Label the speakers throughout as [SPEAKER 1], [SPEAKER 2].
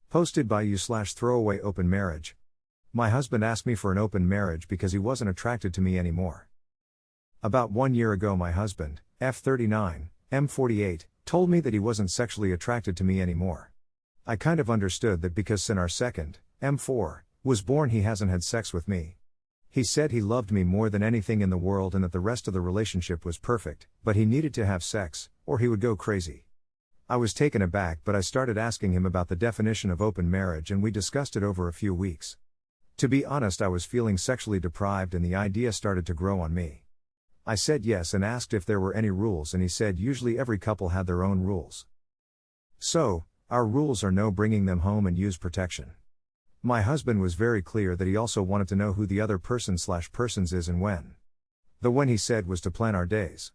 [SPEAKER 1] Posted by you/throwaway open marriage. My husband asked me for an open marriage because he wasn't attracted to me anymore. About 1 year ago, my husband, F39, M48, told me that he wasn't sexually attracted to me anymore. I kind of understood that because since our second, M4, was born, he hasn't had sex with me. He said he loved me more than anything in the world and that the rest of the relationship was perfect, but he needed to have sex, or he would go crazy. I was taken aback, but I started asking him about the definition of open marriage and we discussed it over a few weeks. To be honest, I was feeling sexually deprived and the idea started to grow on me. I said yes and asked if there were any rules, and he said usually every couple had their own rules. So, our rules are no bringing them home and use protection. My husband was very clear that he also wanted to know who the other person/persons is and when. The when he said was to plan our days.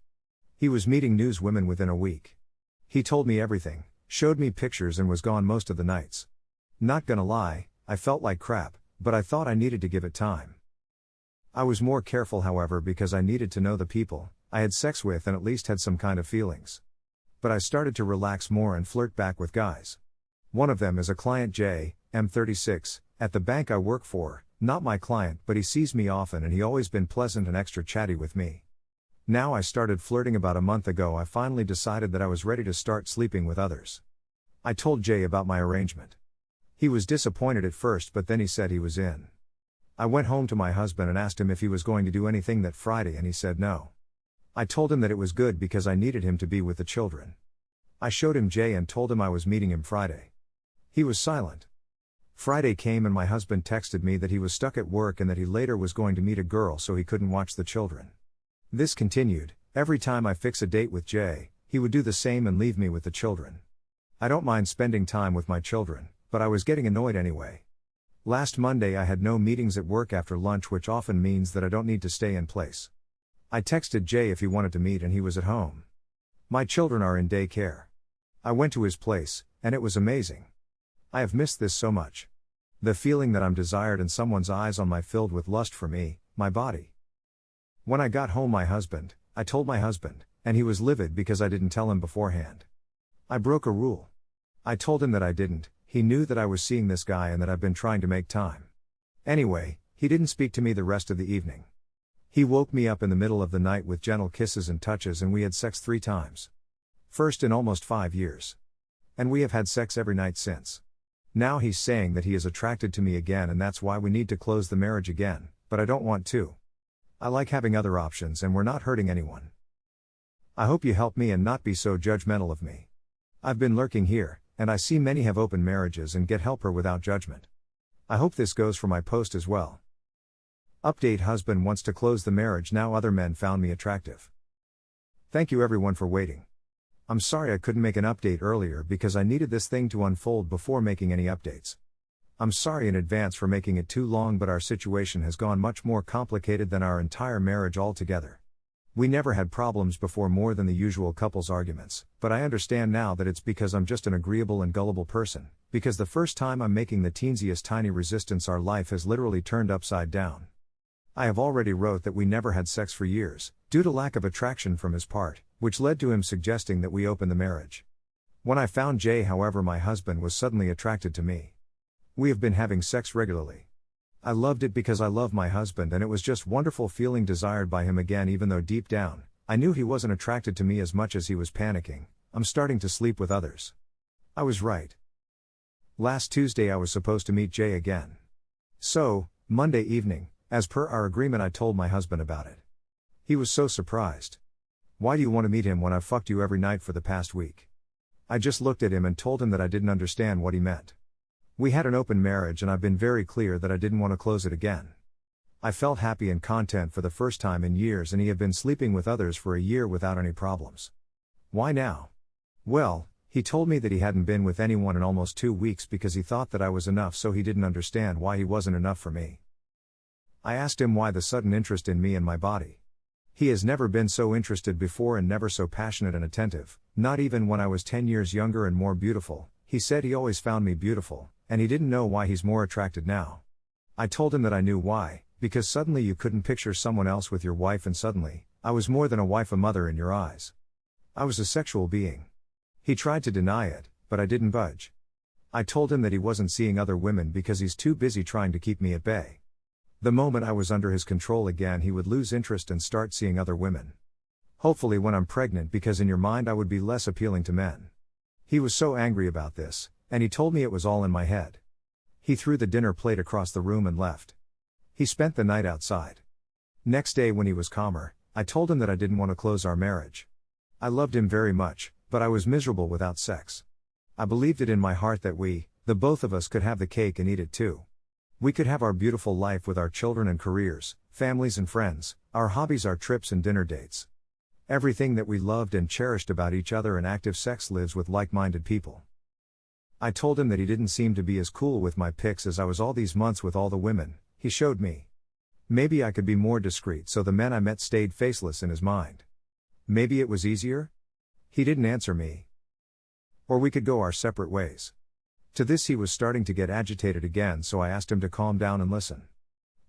[SPEAKER 1] He was meeting news women within a week. He told me everything, showed me pictures and was gone most of the nights. Not gonna lie, I felt like crap, but I thought I needed to give it time. I was more careful, however, because I needed to know the people I had sex with and at least had some kind of feelings. But I started to relax more and flirt back with guys. One of them is a client, J, M36, at the bank I work for, not my client, but he sees me often and he always been pleasant and extra chatty with me. Now I started flirting about a month ago. I finally decided that I was ready to start sleeping with others. I told Jay about my arrangement. He was disappointed at first, but then he said he was in. I went home to my husband and asked him if he was going to do anything that Friday, and he said no. I told him that it was good because I needed him to be with the children. I showed him Jay and told him I was meeting him Friday. He was silent. Friday came and my husband texted me that he was stuck at work and that he later was going to meet a girl so he couldn't watch the children. This continued. Every time I fix a date with Jay, he would do the same and leave me with the children. I don't mind spending time with my children, but I was getting annoyed anyway. Last Monday I had no meetings at work after lunch, which often means that I don't need to stay in place. I texted Jay if he wanted to meet and he was at home. My children are in daycare. I went to his place, and it was amazing. I have missed this so much. The feeling that I'm desired and someone's eyes on me filled with lust for me, my body. When I got home I told my husband, and he was livid because I didn't tell him beforehand. I broke a rule. I told him that I didn't. He knew that I was seeing this guy and that I've been trying to make time. Anyway, he didn't speak to me the rest of the evening. He woke me up in the middle of the night with gentle kisses and touches, and we had sex 3 times. First in almost 5 years. And we have had sex every night since. Now he's saying that he is attracted to me again and that's why we need to close the marriage again, but I don't want to. I like having other options and we're not hurting anyone. I hope you help me and not be so judgmental of me. I've been lurking here, and I see many have open marriages and get help without judgment. I hope this goes for my post as well. Update: husband wants to close the marriage now. Other men found me attractive. Thank you everyone for waiting. I'm sorry I couldn't make an update earlier because I needed this thing to unfold before making any updates. I'm sorry in advance for making it too long, but our situation has gone much more complicated than our entire marriage altogether. We never had problems before more than the usual couples arguments, but I understand now that it's because I'm just an agreeable and gullible person, because the first time I'm making the teensiest tiny resistance, our life has literally turned upside down. I have already wrote that we never had sex for years, due to lack of attraction from his part, which led to him suggesting that we open the marriage. When I found Jay, however, my husband was suddenly attracted to me. We have been having sex regularly. I loved it because I love my husband and it was just wonderful feeling desired by him again, even though deep down, I knew he wasn't attracted to me as much as he was panicking. I'm starting to sleep with others. I was right. Last Tuesday I was supposed to meet Jay again. So, Monday evening, as per our agreement, I told my husband about it. He was so surprised. Why do you want to meet him when I've fucked you every night for the past week? I just looked at him and told him that I didn't understand what he meant. We had an open marriage and I've been very clear that I didn't want to close it again. I felt happy and content for the first time in years, and he had been sleeping with others for a year without any problems. Why now? Well, he told me that he hadn't been with anyone in almost 2 weeks because he thought that I was enough, so he didn't understand why he wasn't enough for me. I asked him why the sudden interest in me and my body. He has never been so interested before and never so passionate and attentive, not even when I was 10 years younger and more beautiful. He said he always found me beautiful, and he didn't know why he's more attracted now. I told him that I knew why, because suddenly you couldn't picture someone else with your wife, and suddenly, I was more than a wife, a mother in your eyes. I was a sexual being. He tried to deny it, but I didn't budge. I told him that he wasn't seeing other women because he's too busy trying to keep me at bay. The moment I was under his control again, he would lose interest and start seeing other women. Hopefully when I'm pregnant, because in your mind I would be less appealing to men. He was so angry about this, and he told me it was all in my head. He threw the dinner plate across the room and left. He spent the night outside. Next day when he was calmer, I told him that I didn't want to close our marriage. I loved him very much, but I was miserable without sex. I believed it in my heart that we, the both of us, could have the cake and eat it too. We could have our beautiful life with our children and careers, families and friends, our hobbies, our trips and dinner dates. Everything that we loved and cherished about each other, and active sex lives with like-minded people. I told him that he didn't seem to be as cool with my pics as I was all these months with all the women he showed me. Maybe I could be more discreet so the men I met stayed faceless in his mind. Maybe it was easier? He didn't answer me. Or we could go our separate ways. To this he was starting to get agitated again, so I asked him to calm down and listen.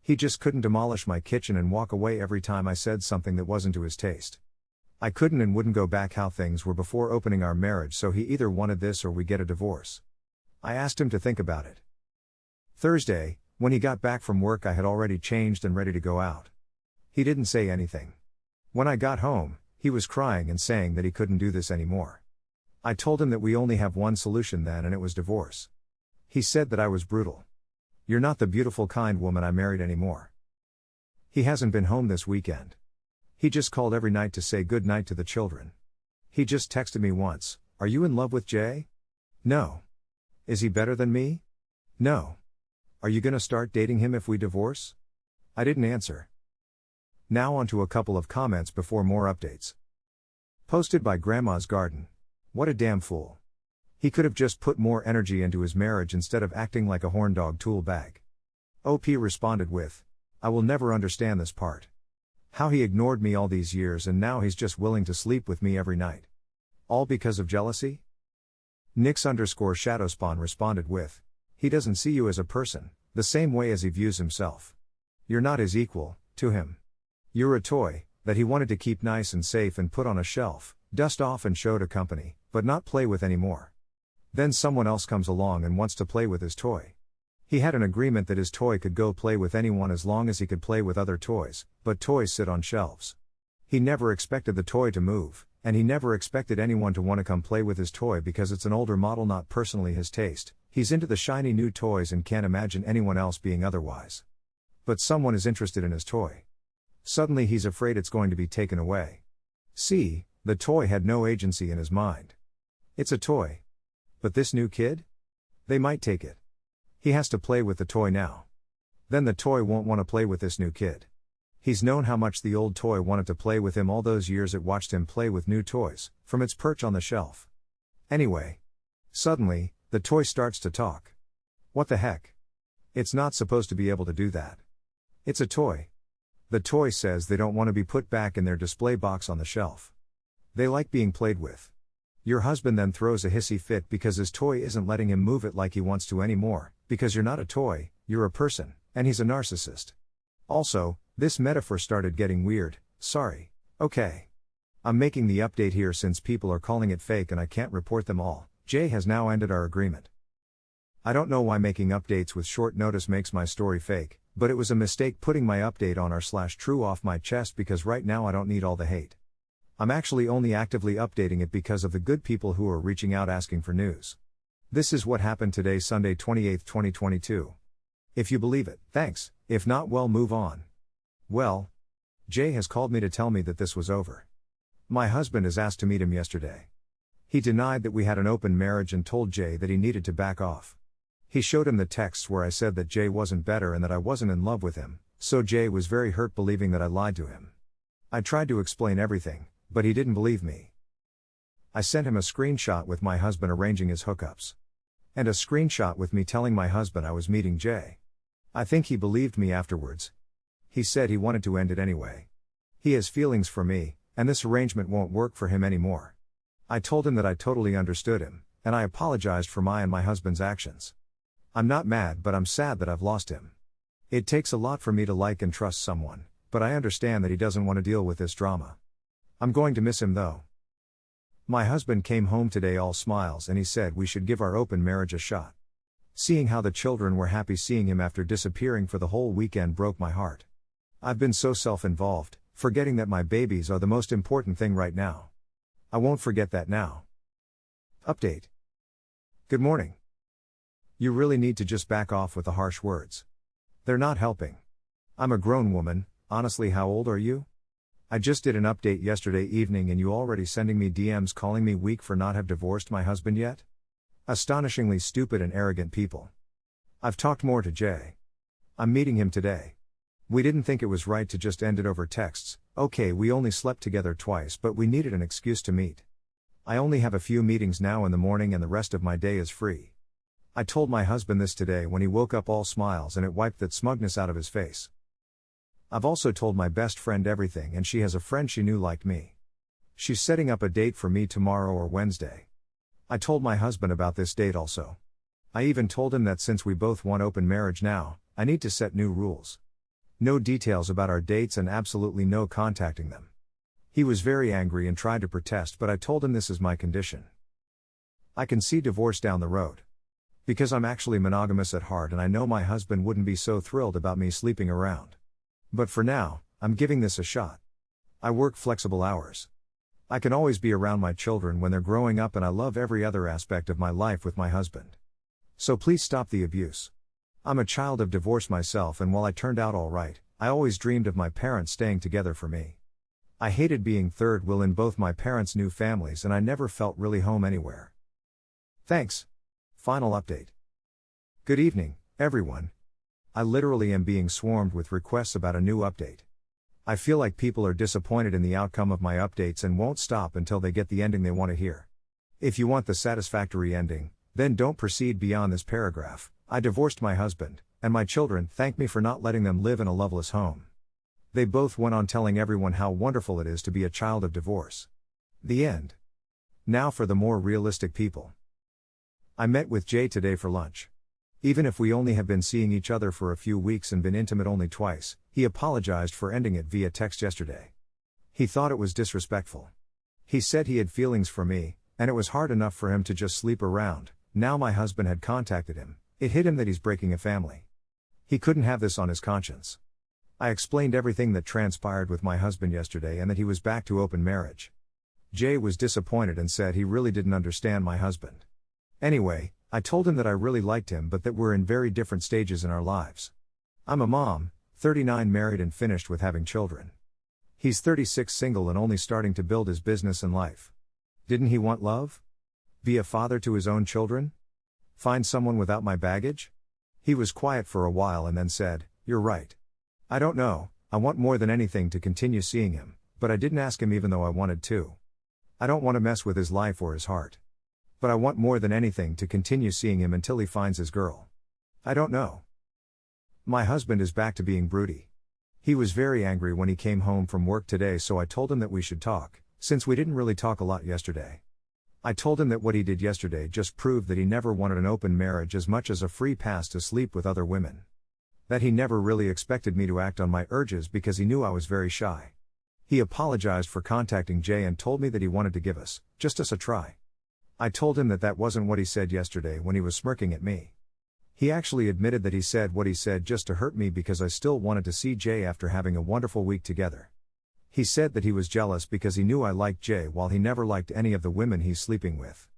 [SPEAKER 1] He just couldn't demolish my kitchen and walk away every time I said something that wasn't to his taste. I couldn't and wouldn't go back how things were before opening our marriage, so he either wanted this or we get a divorce. I asked him to think about it. Thursday, when he got back from work, I had already changed and ready to go out. He didn't say anything. When I got home, he was crying and saying that he couldn't do this anymore. I told him that we only have one solution then, and it was divorce. He said that I was brutal. You're not the beautiful, kind woman I married anymore. He hasn't been home this weekend. He just called every night to say good night to the children. He just texted me once, "Are you in love with Jay?" No. Is he better than me? No. Are you gonna start dating him if we divorce? I didn't answer. Now on to a couple of comments before more updates. Posted by Grandma's Garden. What a damn fool. He could have just put more energy into his marriage instead of acting like a horn dog tool bag. OP responded with, I will never understand this part. How he ignored me all these years and now he's just willing to sleep with me every night. All because of jealousy? Nix_Shadowspawn responded with, he doesn't see you as a person, the same way as he views himself. You're not his equal, to him. You're a toy, that he wanted to keep nice and safe and put on a shelf, dust off and show to company, but not play with anymore. Then someone else comes along and wants to play with his toy. He had an agreement that his toy could go play with anyone as long as he could play with other toys, but toys sit on shelves. He never expected the toy to move, and he never expected anyone to want to come play with his toy because it's an older model, not personally his taste. He's into the shiny new toys and can't imagine anyone else being otherwise. But someone is interested in his toy. Suddenly he's afraid it's going to be taken away. See, the toy had no agency in his mind. It's a toy. But this new kid? They might take it. He has to play with the toy now. Then the toy won't want to play with this new kid. He's known how much the old toy wanted to play with him all those years it watched him play with new toys, from its perch on the shelf. Anyway. Suddenly, the toy starts to talk. What the heck? It's not supposed to be able to do that. It's a toy. The toy says they don't want to be put back in their display box on the shelf. They like being played with. Your husband then throws a hissy fit because his toy isn't letting him move it like he wants to anymore, because you're not a toy, you're a person, and he's a narcissist. Also, this metaphor started getting weird, sorry, okay. I'm making the update here since people are calling it fake and I can't report them all. Jay has now ended our agreement. I don't know why making updates with short notice makes my story fake, but it was a mistake putting my update on r/true off my chest because right now I don't need all the hate. I'm actually only actively updating it because of the good people who are reaching out asking for news. This is what happened today, Sunday 28, 2022. If you believe it, thanks. If not, well, move on. Well, Jay has called me to tell me that this was over. My husband has asked to meet him yesterday. He denied that we had an open marriage and told Jay that he needed to back off. He showed him the texts where I said that Jay wasn't better and that I wasn't in love with him, so Jay was very hurt believing that I lied to him. I tried to explain everything, but he didn't believe me. I sent him a screenshot with my husband arranging his hookups. And a screenshot with me telling my husband I was meeting Jay. I think he believed me afterwards. He said he wanted to end it anyway. He has feelings for me, and this arrangement won't work for him anymore. I told him that I totally understood him, and I apologized for my and my husband's actions. I'm not mad, but I'm sad that I've lost him. It takes a lot for me to like and trust someone, but I understand that he doesn't want to deal with this drama. I'm going to miss him though. My husband came home today all smiles and he said we should give our open marriage a shot. Seeing how the children were happy seeing him after disappearing for the whole weekend broke my heart. I've been so self-involved, forgetting that my babies are the most important thing right now. I won't forget that now. Update. Good morning. You really need to just back off with the harsh words. They're not helping. I'm a grown woman, honestly, how old are you? I just did an update yesterday evening and you already sending me DMs calling me weak for not have divorced my husband yet? Astonishingly stupid and arrogant people. I've talked more to Jay. I'm meeting him today. We didn't think it was right to just end it over texts. Okay, we only slept together twice, but we needed an excuse to meet. I only have a few meetings now in the morning and the rest of my day is free. I told my husband this today when he woke up all smiles and it wiped that smugness out of his face. I've also told my best friend everything and she has a friend she knew liked me. She's setting up a date for me tomorrow or Wednesday. I told my husband about this date also. I even told him that since we both want open marriage now, I need to set new rules. No details about our dates and absolutely no contacting them. He was very angry and tried to protest, but I told him this is my condition. I can see divorce down the road. Because I'm actually monogamous at heart and I know my husband wouldn't be so thrilled about me sleeping around. But for now, I'm giving this a shot. I work flexible hours. I can always be around my children when they're growing up and I love every other aspect of my life with my husband. So please stop the abuse. I'm a child of divorce myself and while I turned out all right, I always dreamed of my parents staying together for me. I hated being third wheel in both my parents' new families and I never felt really home anywhere. Thanks. Final update. Good evening, everyone. I literally am being swarmed with requests about a new update. I feel like people are disappointed in the outcome of my updates and won't stop until they get the ending they want to hear. If you want the satisfactory ending, then don't proceed beyond this paragraph. I divorced my husband, and my children thank me for not letting them live in a loveless home. They both went on telling everyone how wonderful it is to be a child of divorce. The end. Now for the more realistic people. I met with Jay today for lunch. Even if we only have been seeing each other for a few weeks and been intimate only twice, he apologized for ending it via text yesterday. He thought it was disrespectful. He said he had feelings for me, and it was hard enough for him to just sleep around. Now my husband had contacted him. It hit him that he's breaking a family. He couldn't have this on his conscience. I explained everything that transpired with my husband yesterday and that he was back to open marriage. Jay was disappointed and said he really didn't understand my husband. Anyway, I told him that I really liked him but that we're in very different stages in our lives. I'm a mom, 39 married and finished with having children. He's 36 single and only starting to build his business and life. Didn't he want love? Be a father to his own children? Find someone without my baggage? He was quiet for a while and then said, "You're right. I don't know, I want more than anything to continue seeing him, but I didn't ask him even though I wanted to. I don't want to mess with his life or his heart. But I want more than anything to continue seeing him until he finds his girl. I don't know." My husband is back to being broody. He was very angry when he came home from work today, so I told him that we should talk, since we didn't really talk a lot yesterday. I told him that what he did yesterday just proved that he never wanted an open marriage as much as a free pass to sleep with other women. That he never really expected me to act on my urges because he knew I was very shy. He apologized for contacting Jay and told me that he wanted to give us a try. I told him that that wasn't what he said yesterday when he was smirking at me. He actually admitted that he said what he said just to hurt me because I still wanted to see Jay after having a wonderful week together. He said that he was jealous because he knew I liked Jay while he never liked any of the women he's sleeping with.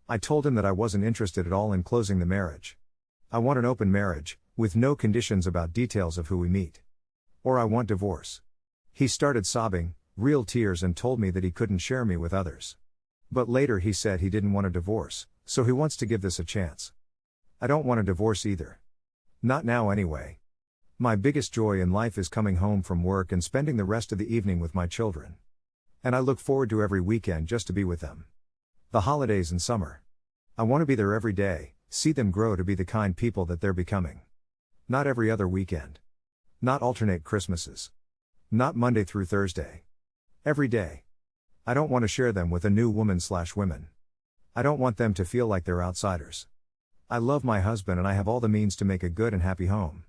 [SPEAKER 1] I told him that I wasn't interested at all in closing the marriage. I want an open marriage, with no conditions about details of who we meet. Or I want divorce. He started sobbing, real tears, and told me that he couldn't share me with others. But later he said he didn't want a divorce, so he wants to give this a chance. I don't want a divorce either. Not now anyway. My biggest joy in life is coming home from work and spending the rest of the evening with my children. And I look forward to every weekend just to be with them. The holidays and summer. I want to be there every day, see them grow to be the kind people that they're becoming. Not every other weekend. Not alternate Christmases. Not Monday through Thursday. Every day. I don't want to share them with a new woman/women. I don't want them to feel like they're outsiders. I love my husband and I have all the means to make a good and happy home.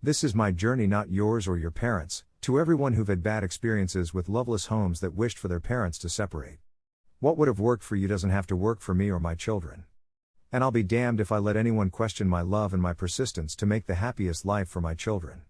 [SPEAKER 1] This is my journey, not yours or your parents', to everyone who've had bad experiences with loveless homes that wished for their parents to separate. What would have worked for you doesn't have to work for me or my children. And I'll be damned if I let anyone question my love and my persistence to make the happiest life for my children.